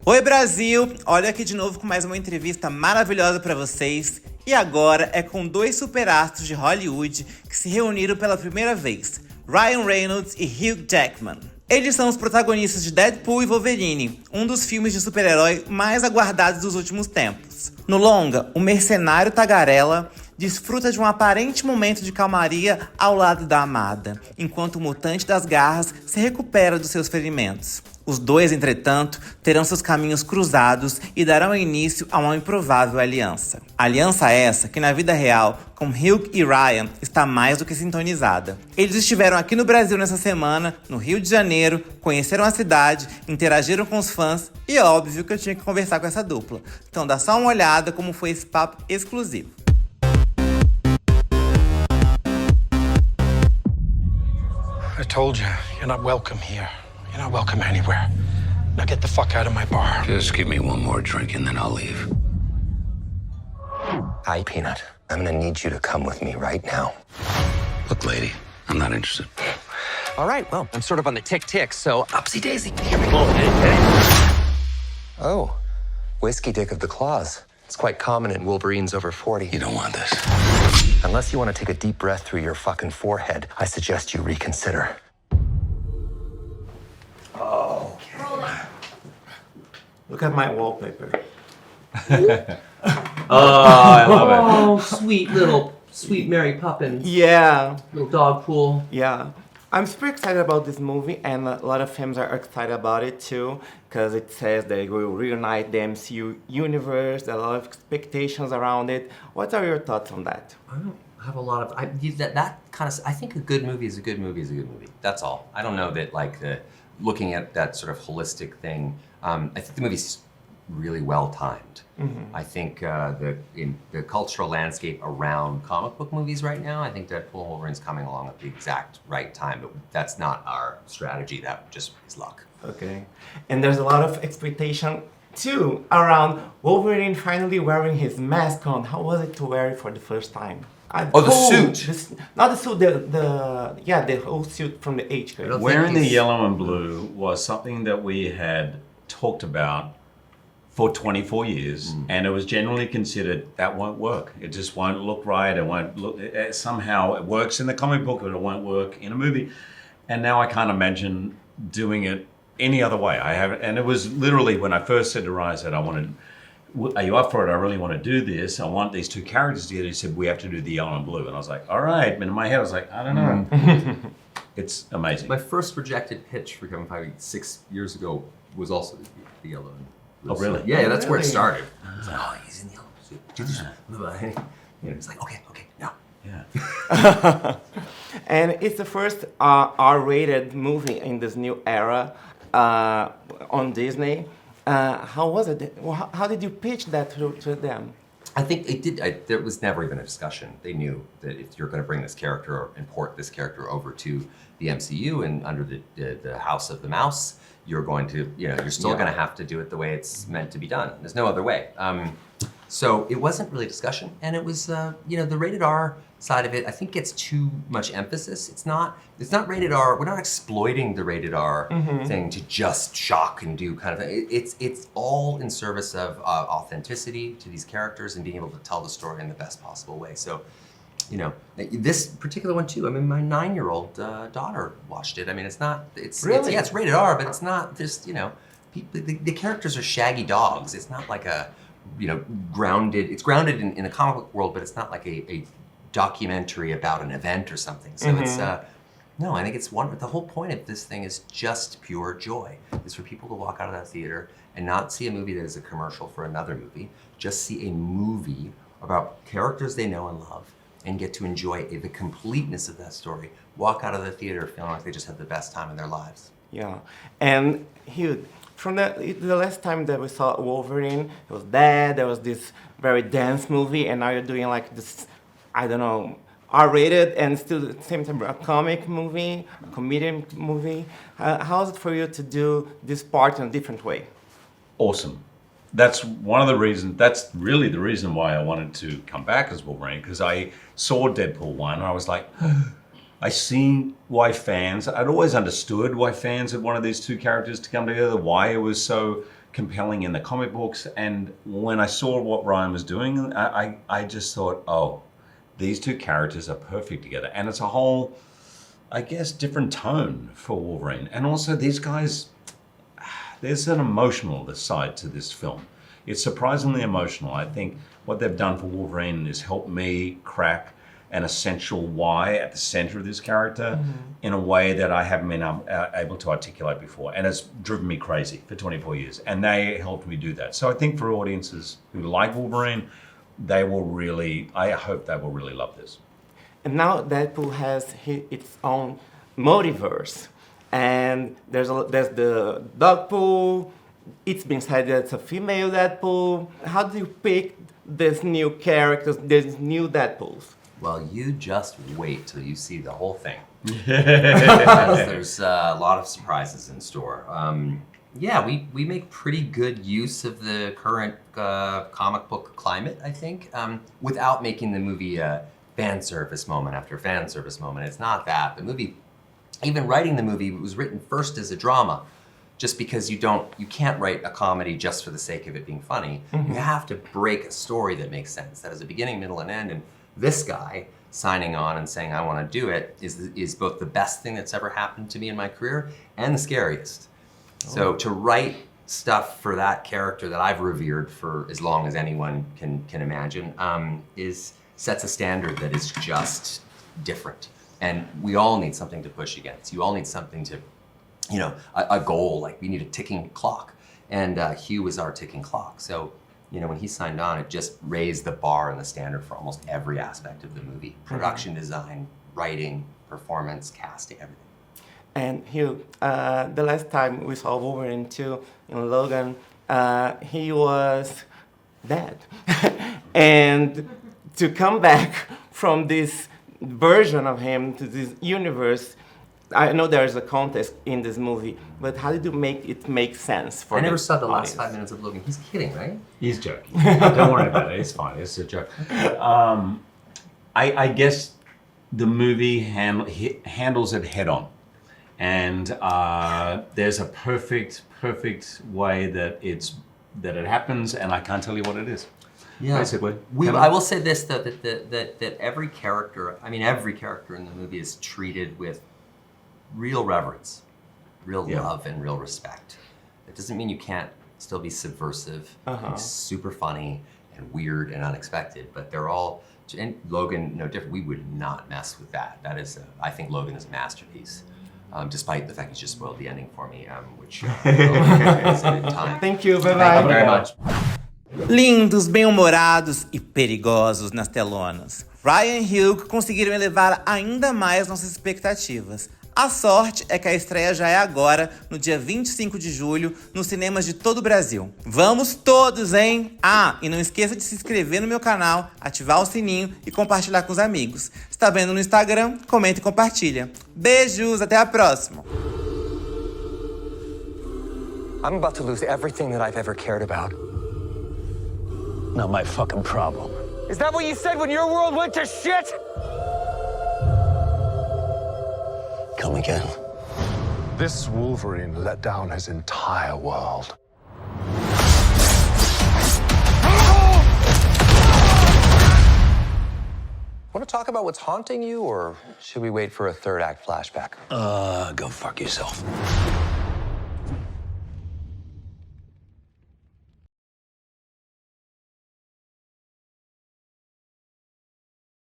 Oi Brasil, olha aqui de novo com mais uma entrevista maravilhosa pra vocês. E agora é com dois superastros de Hollywood que se reuniram pela primeira vez, Ryan Reynolds e Hugh Jackman. Eles são os protagonistas de Deadpool e Wolverine, um dos filmes de super-herói mais aguardados dos últimos tempos. No longa, o mercenário tagarela desfruta de um aparente momento de calmaria ao lado da amada, enquanto o mutante das garras se recupera dos seus ferimentos. Os dois, entretanto, terão seus caminhos cruzados e darão início a uma improvável aliança. Aliança essa que, na vida real, com Hugh e Ryan, está mais do que sintonizada. Eles estiveram aqui no Brasil nessa semana, no Rio de Janeiro, conheceram a cidade, interagiram com os fãs e óbvio que eu tinha que conversar com essa dupla. Então dá só uma olhada como foi esse papo exclusivo. I told you, you're not welcome here. You're not welcome anywhere. Now get the fuck out of my bar. Just give me one more drink and then I'll leave. Hi, Peanut. I'm gonna need you to come with me right now. Look, lady, I'm not interested. All right, well, I'm sort of on the tick-tick, so upsy daisy. Here we go. Oh, whiskey dick of the claws. It's quite common in Wolverines over 40. You don't want this. Unless you want to take a deep breath through your fucking forehead, I suggest you reconsider. Oh. Look at my wallpaper. I love it. Oh, sweet Mary Poppins. Yeah. Little dog pool. Yeah. I'm super excited about this movie, and a lot of fans are excited about it too, because it says that it will reunite the MCU universe, a lot of expectations around it. What are your thoughts on that? I don't have a lot of that kind of. I think a good movie is a good movie is a good movie. That's all. I don't know that looking at that sort of holistic thing. I think the movie's really well timed. Mm-hmm. I think in the cultural landscape around comic book movies right now, I think Deadpool and Wolverine's coming along at the exact right time, but that's not our strategy. That just is luck. Okay. And there's a lot of expectation too around Wolverine finally wearing his mask on. How was it to wear it for the first time? The suit. Not the suit, the whole suit from the H code. Wearing the yellow and blue was something that we had talked about for 24 years, and it was generally considered that won't work. It just won't look right. It won't look. Somehow it works in the comic book, but it won't work in a movie. And now I can't imagine doing it any other way. And it was literally when I first said to Ryan, I said, "Are you up for it? I really want to do this. I want these two characters together." He said, "We have to do the yellow and blue," and I was like, "All right." And in my head, I was like, "I don't know." It's amazing. My first rejected pitch for Kevin Feige 6 years ago was also the yellow and blue. Oh, really? Yeah, that's where it started. I was like, oh, he's in the yellow suit. Do this. He's like, okay, no. Yeah. And it's the first R-rated movie in this new era on Disney. How was it? How did you pitch that to them? I think it did. There was never even a discussion. They knew that if you're going to bring this character or import this character over to the MCU and under the House of the Mouse, you're going to, you're still going to have to do it the way it's meant to be done. There's no other way. So it wasn't really discussion, and it was, the rated R side of it, I think gets too much emphasis. It's not rated R. We're not exploiting the rated R thing to just shock and do kind of. It's all in service of authenticity to these characters and being able to tell the story in the best possible way. So, this particular one too. I mean, my 9-year-old daughter watched it. I mean, it's rated R, but it's not just, the characters are shaggy dogs. It's not like a, grounded. It's grounded in a comic book world, but it's not like a documentary about an event or something. So it's no, I think it's the whole point of this thing is just pure joy. It's for people to walk out of that theater and not see a movie that is a commercial for another movie. Just see a movie about characters they know and love and get to enjoy the completeness of that story. Walk out of the theater feeling like they just had the best time in their lives. Yeah, and Hugh, from the last time that we saw Wolverine, it was there was this very dense movie, and now you're doing like this, I don't know, R-rated and still at the same time a comic movie, a comedian movie. How is it for you to do this part in a different way? Awesome. That's one of the reasons, that's really the reason why I wanted to come back as Wolverine, because I saw Deadpool 1 and I was like, I seen why fans, I'd always understood why fans had wanted these two characters to come together, why it was so compelling in the comic books. And when I saw what Ryan was doing, I just thought, oh, these two characters are perfect together. And it's a whole, I guess, different tone for Wolverine. And also these guys, there's an emotional side to this film. It's surprisingly emotional. I think what they've done for Wolverine is help me crack an essential why at the center of this character in a way that I haven't been able to articulate before. And it's driven me crazy for 24 years. And they helped me do that. So I think for audiences who like Wolverine, they will really, I hope they will really love this. And now Deadpool has its own multiverse. And there's the Dogpool. It's been said that it's a female Deadpool. How do you pick these new characters, these new Deadpools? Well, you just wait till you see the whole thing. Because there's a lot of surprises in store. Yeah, we make pretty good use of the current comic book climate, I think, without making the movie a fan service moment after fan service moment. It's not that. The movie, even writing the movie, was written first as a drama, just because you can't write a comedy just for the sake of it being funny. You have to break a story that makes sense, that has a beginning, middle, and end. And this guy signing on and saying, I want to do it, is both the best thing that's ever happened to me in my career and the scariest. So to write stuff for that character that I've revered for as long as anyone can imagine sets a standard that is just different. And we all need something to push against. You all need something to, a goal, like we need a ticking clock. And Hugh was our ticking clock. So, when he signed on, it just raised the bar and the standard for almost every aspect of the movie. Production design, writing, performance, casting, everything. And Hugh, the last time we saw Wolverine 2 in Logan, he was dead. And to come back from this version of him to this universe, I know there is a context in this movie, but how did you make it make sense for I never saw the last audience? 5 minutes of Logan. He's kidding, right? He's joking. Don't worry about it. It's fine. It's a joke. I guess the movie handles it head on. And there's a perfect way that it happens, and I can't tell you what it is. Yeah. Basically. I will say this, though, that every character in the movie is treated with real reverence, real love, and real respect. It doesn't mean you can't still be subversive, and super funny, and weird, and unexpected, but they're all, and Logan, no different. We would not mess with that. That is, I think Logan is a masterpiece. Despite the fact he's just spoiled the ending for me, which is in time. Thank you, bye-bye. Thank you very much. Lindos, bem-humorados e perigosos nas telonas. Ryan e Hugh conseguiram elevar ainda mais nossas expectativas. A sorte é que a estreia já é agora, no dia 25 de julho, nos cinemas de todo o Brasil. Vamos todos, hein? Ah, e não esqueça de se inscrever no meu canal, ativar o sininho e compartilhar com os amigos. Se tá vendo no Instagram, comenta e compartilha. Beijos, até a próxima! I'm about to lose everything that I've ever cared about. Not my fucking problem. Is that what you said when your world went to shit? Come again. This Wolverine let down his entire world. Want to talk about what's haunting you, or should we wait for a third act flashback? Go fuck yourself.